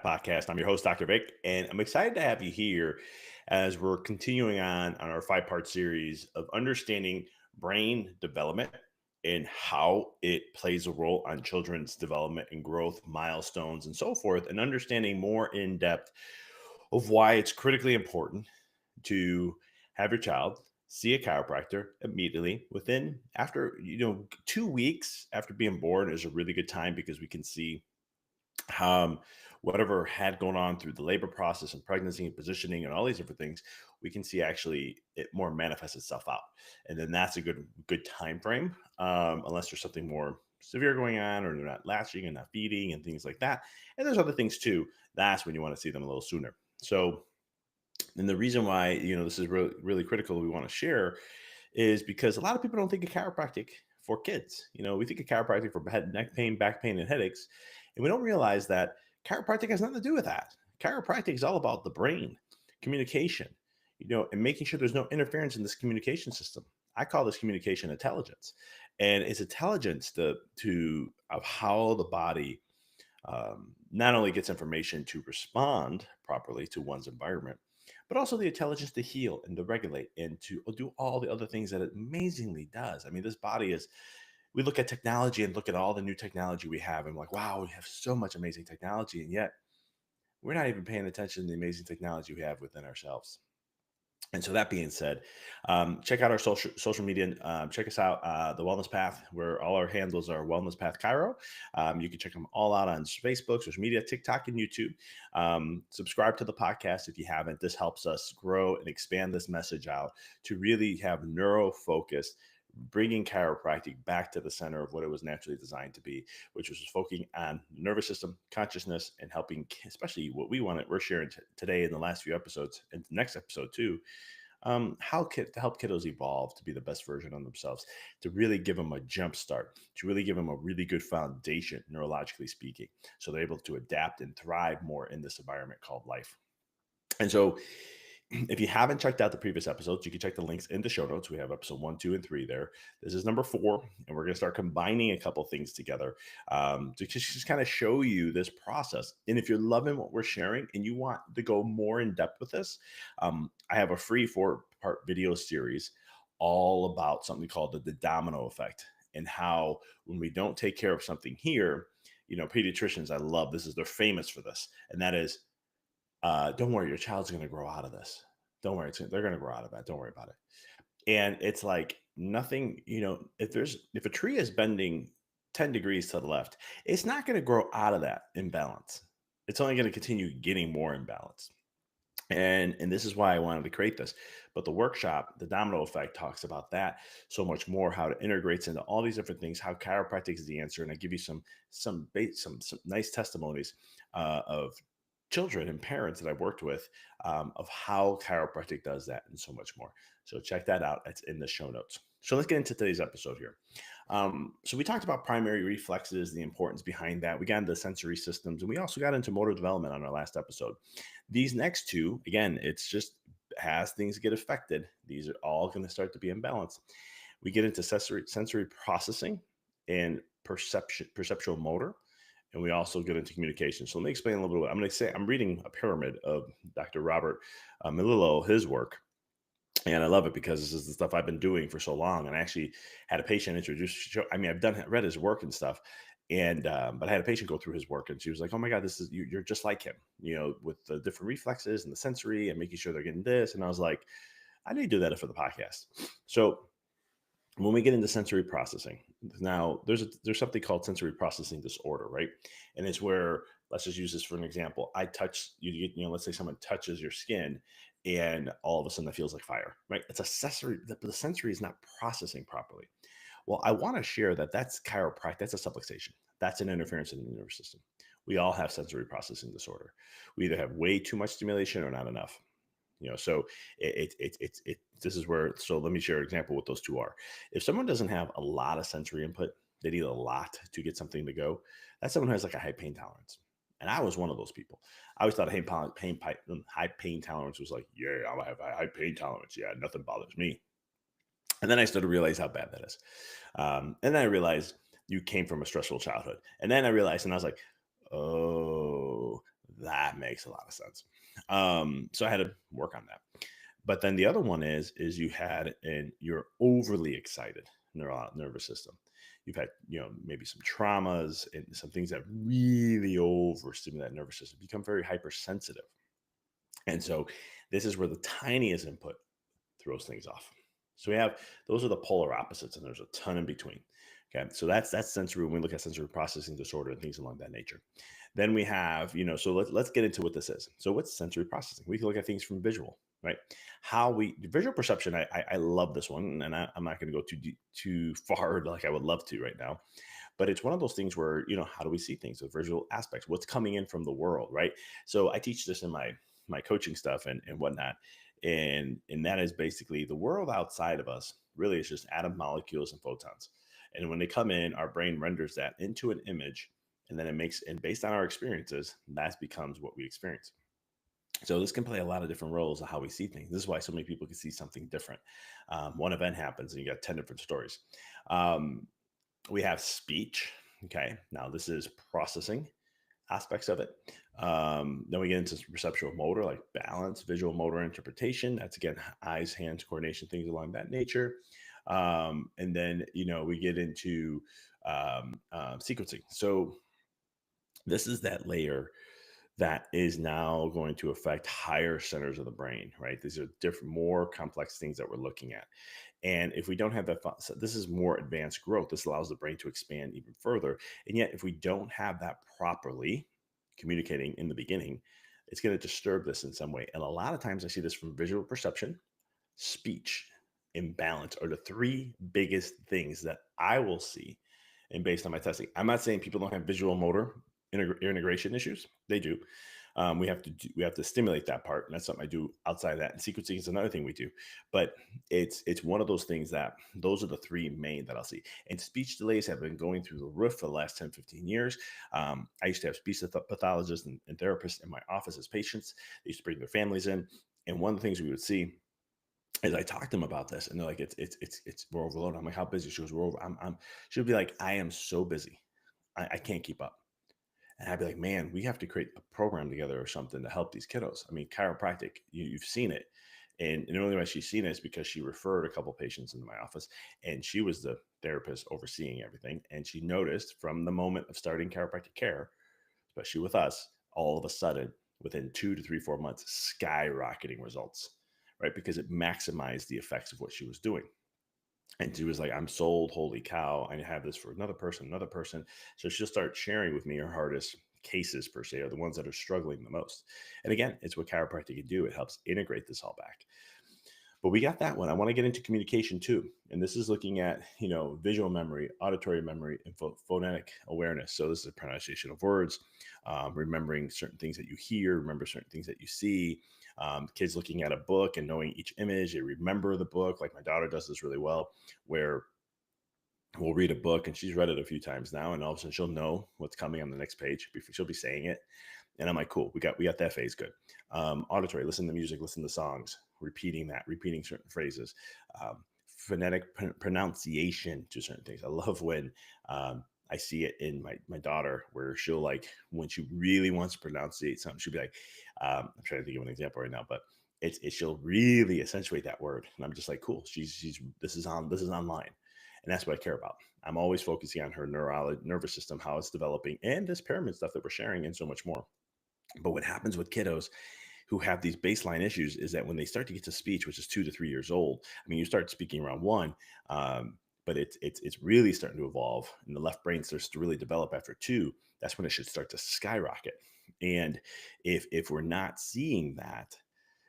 podcast. I'm your host, Dr. Vic, and I'm excited to have you here as we're continuing on our five-part series of understanding brain development and how it plays a role on children's development and growth milestones and so forth, and understanding more in depth of why it's critically important to have your child see a chiropractor immediately within after 2 weeks after being born is a really good time because we can see um, whatever had gone on through the labor process and pregnancy and positioning and all these different things, we can see actually it more manifests itself out, and then that's a good time frame. Unless there's something more severe going on, or they're not latching and not feeding and things like that. And there's other things too. That's when you want to see them a little sooner. So, and the reason why this is really critical, we want to share, is because a lot of people don't think of chiropractic for kids. We think of chiropractic for head, neck pain, back pain, and headaches, and we don't realize that chiropractic has nothing to do with that. Chiropractic is all about the brain, communication, and making sure there's no interference in this communication system. I call this communication intelligence, and it's intelligence to of how the body not only gets information to respond properly to one's environment, but also the intelligence to heal and to regulate and to do all the other things that it amazingly does. I mean, this body is, we look at technology and look at all the new technology we have, and we're like, wow, we have so much amazing technology. And yet we're not even paying attention to the amazing technology we have within ourselves. And so that being said, check out our social media. Check us out, the Wellness Path, where all our handles are Wellness Path Cairo. You can check them all out on Facebook, social media, TikTok, and YouTube. Subscribe to the podcast if you haven't. This helps us grow and expand this message out to really have neuro focused, bringing chiropractic back to the center of what it was naturally designed to be, which was focusing on nervous system, consciousness, and helping, especially what we're sharing today in the last few episodes and the next episode too, to help kiddos evolve to be the best version of themselves, to really give them a jump start, to really give them a really good foundation, neurologically speaking, so they're able to adapt and thrive more in this environment called life. And so, if you haven't checked out the previous episodes, you can check the links in the show notes. We have episode 1, 2, and 3 there. This is number 4, and we're going to start combining a couple things together to just kind of show you this process. And if you're loving what we're sharing and you want to go more in depth with this, I have a free 4-part video series all about something called the domino effect, and how when we don't take care of something here, pediatricians, I love this, they're famous for this, and that is, don't worry, your child's going to grow out of this. Don't worry, they're going to grow out of that. Don't worry about it. And it's like nothing, if a tree is bending 10 degrees to the left, it's not going to grow out of that imbalance. It's only going to continue getting more imbalance. And this is why I wanted to create this. But the workshop, the domino effect, talks about that so much more, how it integrates into all these different things, how chiropractic is the answer. And I give you some nice testimonies of children and parents that I've worked with, of how chiropractic does that and so much more. So check that out. It's in the show notes. So let's get into today's episode here. So we talked about primary reflexes, the importance behind that. We got into sensory systems, and we also got into motor development on our last episode. These next two, again, it's just as things get affected, these are all going to start to be imbalanced. We get into sensory processing and perceptual motor, and we also get into communication. So let me explain a little bit. I'm going to say I'm reading A Pyramid of Dr. Robert Melillo, his work. And I love it because this is the stuff I've been doing for so long. And I actually had a patient introduce. I mean, read his work and stuff, and but I had a patient go through his work, and she was like, "Oh my God, this is you're just like him, with the different reflexes and the sensory and making sure they're getting this." And I was like, "I need to do that for the podcast." So when we get into sensory processing, now there's something called sensory processing disorder, right? And it's where, let's just use this for an example. I touch let's say someone touches your skin, and all of a sudden it feels like fire, right? It's a sensory. The sensory is not processing properly. Well, I want to share that that's chiropractic. That's a subluxation. That's an interference in the nervous system. We all have sensory processing disorder. We either have way too much stimulation or not enough. So this is where, so let me share an example what those two are. If someone doesn't have a lot of sensory input, they need a lot to get something to go. That's someone who has like a high pain tolerance. And I was one of those people. I always thought high pain tolerance was like, yeah, I have a high pain tolerance. Yeah, nothing bothers me. And then I started to realize how bad that is. And then I realized you came from a stressful childhood. And then I realized, and I was like, oh, makes a lot of sense. So I had to work on that. But then the other one is you had and you're overly excited nervous system. You've had, maybe some traumas and some things that really overstimulate that nervous system, become very hypersensitive. And so this is where the tiniest input throws things off. So we have those are the polar opposites, and there's a ton in between. Okay, so that's sensory when we look at sensory processing disorder and things along that nature. Then we have, so let's get into what this is. So what's sensory processing? We can look at things from visual, right? How we visual perception. I love this one, and I'm not going to go too far like I would love to right now, but it's one of those things where how do we see things, the visual aspects, what's coming in from the world, right? So I teach this in my coaching stuff and whatnot, and that is basically the world outside of us really is just atom molecules and photons, and when they come in, our brain renders that into an image, and then it makes, and based on our experiences, that becomes what we experience. So this can play a lot of different roles of how we see things. This is why so many people can see something different. One event happens and you got 10 different stories. um, we have speech. Okay, now this is processing aspects of it. Then we get into perceptual motor, like balance, visual motor interpretation. That's again eyes, hands, coordination, things along that nature. And then we get into sequencing. So this is that layer that is now going to affect higher centers of the brain, right? These are different, more complex things that we're looking at. And if we don't have that, so this is more advanced growth. This allows the brain to expand even further. And yet, if we don't have that properly communicating in the beginning, it's going to disturb this in some way. And a lot of times I see this from visual perception, speech, and balance are the three biggest things that I will see. And based on my testing, I'm not saying people don't have visual motor integration issues. They do. We have to stimulate that part, and that's something I do outside of that. And sequencing is another thing we do. But it's one of those things that those are the three main that I'll see. And speech delays have been going through the roof for the last 10, 15 years. I used to have speech pathologists and therapists in my office as patients. They used to bring their families in, and one of the things we would see is I talked to them about this, and they're like, it's we're overloaded. I'm like, how busy? She goes, we're over. She'll be like, I am so busy, I can't keep up. And I'd be like, man, we have to create a program together or something to help these kiddos. I mean, chiropractic, you've seen it. And the only way she's seen it is because she referred a couple patients into my office, and she was the therapist overseeing everything. And she noticed from the moment of starting chiropractic care, especially with us, all of a sudden, within 2 to 3, 4 months, skyrocketing results, right? Because it maximized the effects of what she was doing. And she was like, I'm sold. Holy cow. I have this for another person, another person. So she'll start sharing with me her hardest cases, per se, are the ones that are struggling the most. And again, it's what chiropractic can do. It helps integrate this all back. But we got that one. I want to get into communication too. And this is looking at, visual memory, auditory memory, and phonetic awareness. So this is pronunciation of words, remembering certain things that you hear, remember certain things that you see. Kids looking at a book and knowing each image, they remember the book. Like my daughter does this really well, where we'll read a book and she's read it a few times now, and all of a sudden she'll know what's coming on the next page. She'll be saying it, and I'm like, cool, we got that phase good. Auditory, listen to music, listen to songs, repeating certain phrases. Phonetic pronunciation to certain things. I love when I see it in my daughter, where she'll, like, when she really wants to pronunciate something, she'll be like, I'm trying to think of an example right now, but she'll really accentuate that word, and I'm just like, cool. She's this is online, and that's what I care about. I'm always focusing on her nervous system, how it's developing, and this pyramid stuff that we're sharing, and so much more. But what happens with kiddos who have these baseline issues is that when they start to get to speech, which is 2 to 3 years old, I mean, you start speaking around one, but it's really starting to evolve, and the left brain starts to really develop after two. That's when it should start to skyrocket. And if we're not seeing that,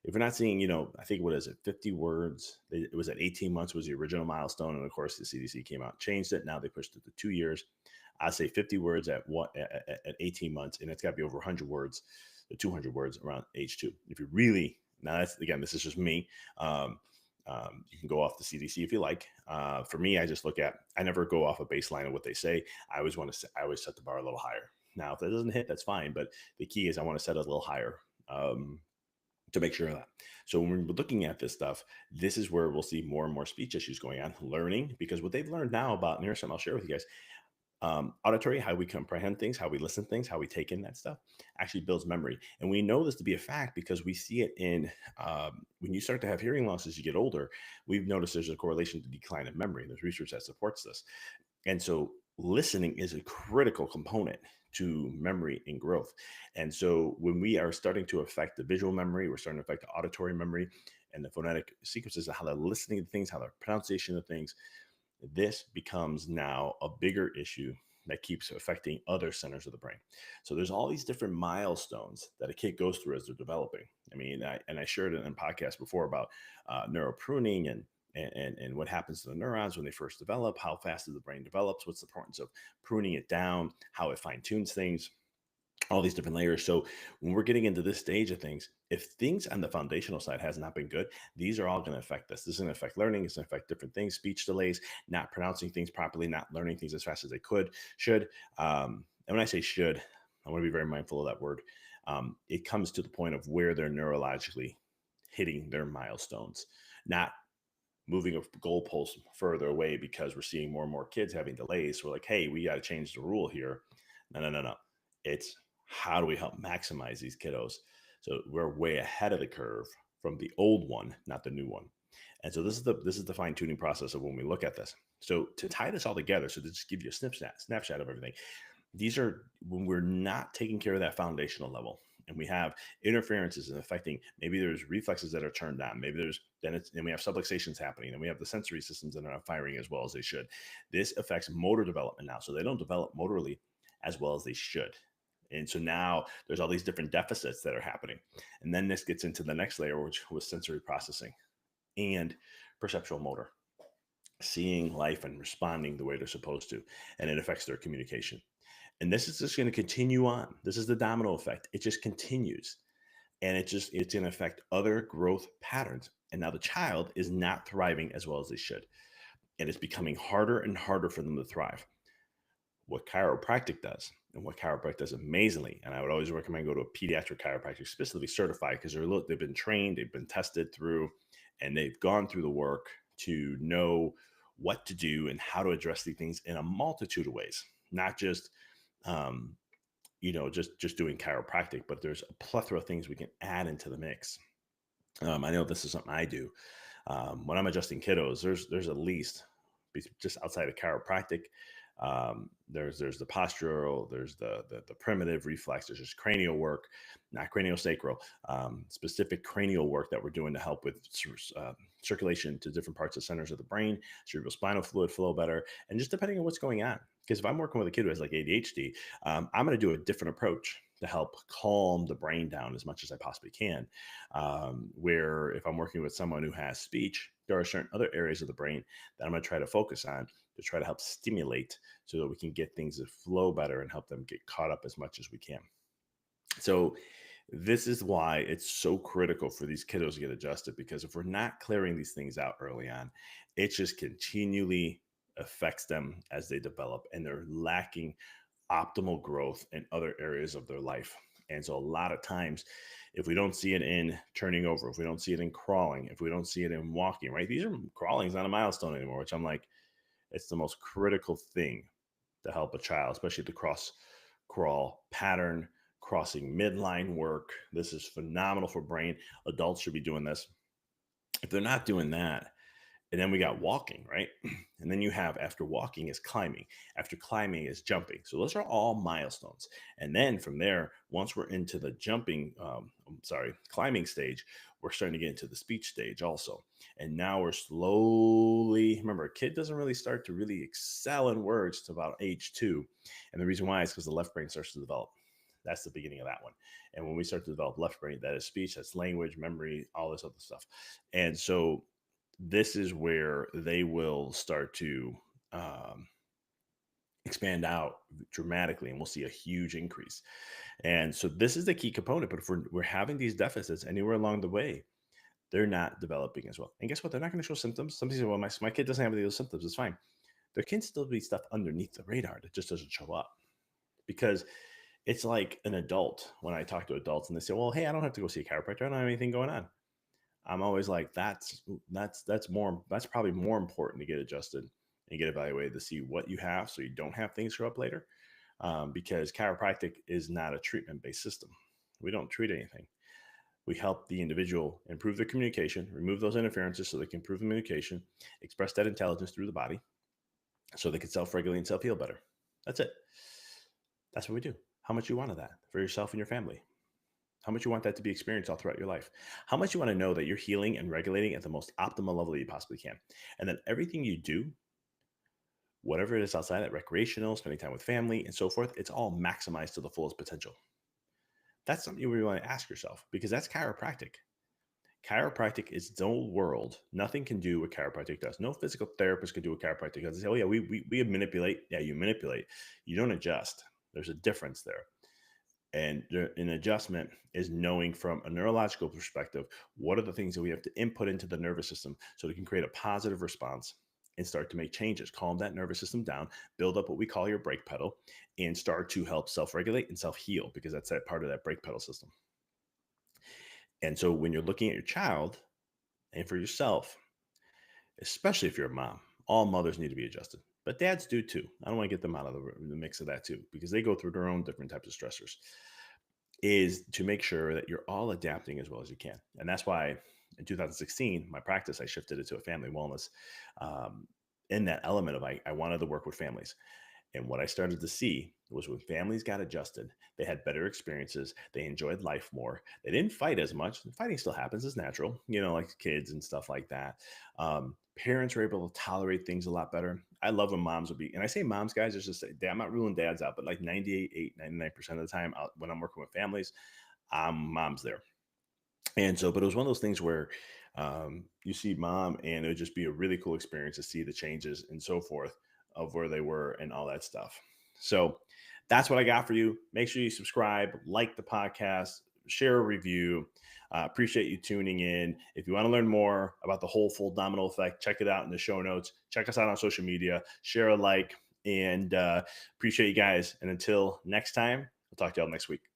if we're not seeing, I think, what is it, 50 words? It was at 18 months was the original milestone, and of course the CDC came out, changed it. Now they pushed it to 2 years. I say 50 words at 18 months, and it's got to be over 100 words, the 200 words around age two. If you really, now that's, again, this is just me. You can go off the CDC if you like. For me, I just I never go off a baseline of what they say. I always set the bar a little higher. Now, if that doesn't hit, that's fine. But the key is I want to set it a little higher. To make sure of that. So when we're looking at this stuff, this is where we'll see more and more speech issues going on, learning, because what they've learned now about, and here's something I'll share with you guys. Auditory, how we comprehend things, how we listen to things, how we take in that stuff, actually builds memory. And we know this to be a fact because we see it in when you start to have hearing loss as you get older. We've noticed there's a correlation to decline of memory. There's research that supports this. And so listening is a critical component to memory and growth. And so when we are starting to affect the visual memory, we're starting to affect the auditory memory and the phonetic sequences of how they're listening to things, how their pronunciation of things, this becomes now a bigger issue that keeps affecting other centers of the brain. So there's all these different milestones that a kid goes through as they're developing. I mean, I shared it in podcasts before about neuropruning and what happens to the neurons when they first develop, how fast the brain develops, what's the importance of pruning it down, how it fine tunes things, all these different layers. So when we're getting into this stage of things, if things on the foundational side has not been good, these are all going to affect us. This is going to affect learning. It's going to affect different things, speech delays, not pronouncing things properly, not learning things as fast as they should. And when I say should, I want to be very mindful of that word. It comes to the point of where they're neurologically hitting their milestones, not moving a goalpost further away because we're seeing more and more kids having delays. So we're like, hey, we got to change the rule here. No, no, no, no. It's how do we help maximize these kiddos? So we're way ahead of the curve from the old one, not the new one. And so this is the fine tuning process of when we look at this. So to tie this all together, so to just give you a snapshot of everything, these are when we're not taking care of that foundational level and we have interferences and affecting, maybe there's reflexes that are turned on, maybe there's then we have subluxations happening and we have the sensory systems that are not firing as well as they should. This affects motor development now, so they don't develop motorly as well as they should. And so now there's all these different deficits that are happening. And then this gets into the next layer, which was sensory processing and perceptual motor, seeing life and responding the way they're supposed to. And it affects their communication. And this is just going to continue on. This is the domino effect. It just continues. And it's going to affect other growth patterns. And now the child is not thriving as well as they should. And it's becoming harder and harder for them to thrive. What chiropractic does, and what chiropractic does amazingly, and I would always recommend go to a pediatric chiropractor, specifically certified, because they've been trained, they've been tested through, and they've gone through the work to know what to do and how to address these things in a multitude of ways, not just um, just doing chiropractic, but there's a plethora of things we can add into the mix. I know this is something I do when I'm adjusting kiddos. There's at least just outside of chiropractic. There's the postural, there's the primitive reflex, there's just cranial work, not craniosacral, specific cranial work that we're doing to help with circulation to different parts of centers of the brain, cerebral spinal fluid flow better, and just depending on what's going on. Because if I'm working with a kid who has like ADHD, I'm going to do a different approach to help calm the brain down as much as I possibly can. Where if I'm working with someone who has speech, there are certain other areas of the brain that I'm going to try to focus on to try to help stimulate so that we can get things to flow better and help them get caught up as much as we can. So this is why it's so critical for these kiddos to get adjusted, because if we're not clearing these things out early on, it just continually affects them as they develop and they're lacking optimal growth in other areas of their life. And so a lot of times, if we don't see it in turning over, if we don't see it in crawling, if we don't see it in walking, right? These are crawling is not a milestone anymore, which I'm like, it's the most critical thing to help a child, especially the cross crawl pattern, crossing midline work. This is phenomenal for brain. Adults should be doing this. If they're not doing that, and then we got walking, right? And then you have after walking is climbing. After climbing is jumping. So those are all milestones. And then from there, once we're into the climbing stage, we're starting to get into the speech stage also. And now we're slowly, remember, a kid doesn't really start to really excel in words to about age 2. And the reason why is because the left brain starts to develop. That's the beginning of that one. And when we start to develop left brain, that is speech, that's language, memory, all this other stuff. And so this is where they will start to um, expand out dramatically and we'll see a huge increase. And so this is the key component. But if we're having these deficits anywhere along the way, they're not developing as well. And guess what? They're not going to show symptoms. Somebody says, well, my kid doesn't have any of those symptoms. It's fine. There can still be stuff underneath the radar that just doesn't show up because it's like an adult. When I talk to adults and they say, well, hey, I don't have to go see a chiropractor. I don't have anything going on. I'm always like, that's probably more important to get adjusted and get evaluated to see what you have so you don't have things show up later. Because chiropractic is not a treatment based system. We don't treat anything. We help the individual improve their communication, remove those interferences so they can improve communication, express that intelligence through the body so they can self regulate and self heal better. That's it. That's what we do. How much you want of that for yourself and your family? How much you want that to be experienced all throughout your life? How much you want to know that you're healing and regulating at the most optimal level that you possibly can? And then everything you do, whatever it is outside that, recreational, spending time with family, and so forth, it's all maximized to the fullest potential. That's something you really want to ask yourself because that's chiropractic. Chiropractic is its own world. Nothing can do what chiropractic does. No physical therapist can do what chiropractic does. They say, oh, yeah, we manipulate. Yeah, you manipulate. You don't adjust. There's a difference there. And an adjustment is knowing from a neurological perspective what are the things that we have to input into the nervous system so we can create a positive response and start to make changes, calm that nervous system down, build up what we call your brake pedal, and start to help self regulate and self heal because that's that part of that brake pedal system. And so when you're looking at your child and for yourself, especially if you're a mom, all mothers need to be adjusted. But dads do too. I don't want to get them out of the mix of that too, because they go through their own different types of stressors. Is to make sure that you're all adapting as well as you can. And that's why in 2016, my practice, I shifted it to a family wellness um, in that element of I wanted to work with families. And what I started to see was when families got adjusted, they had better experiences. They enjoyed life more. They didn't fight as much. Fighting still happens, it's natural, like kids and stuff like that. Parents were able to tolerate things a lot better. I love when moms would be, and I say moms, guys, it's just, I'm not ruling dads out, but like 99% of the time when I'm working with families, mom's there. And so, but it was one of those things where you see mom, and it would just be a really cool experience to see the changes and so forth of where they were and all that stuff. So that's what I got for you. Make sure you subscribe, like the podcast, share a review. Appreciate you tuning in. If you want to learn more about the whole full domino effect, check it out in the show notes. Check us out on social media, share a like, and appreciate you guys. And until next time, I'll talk to y'all next week.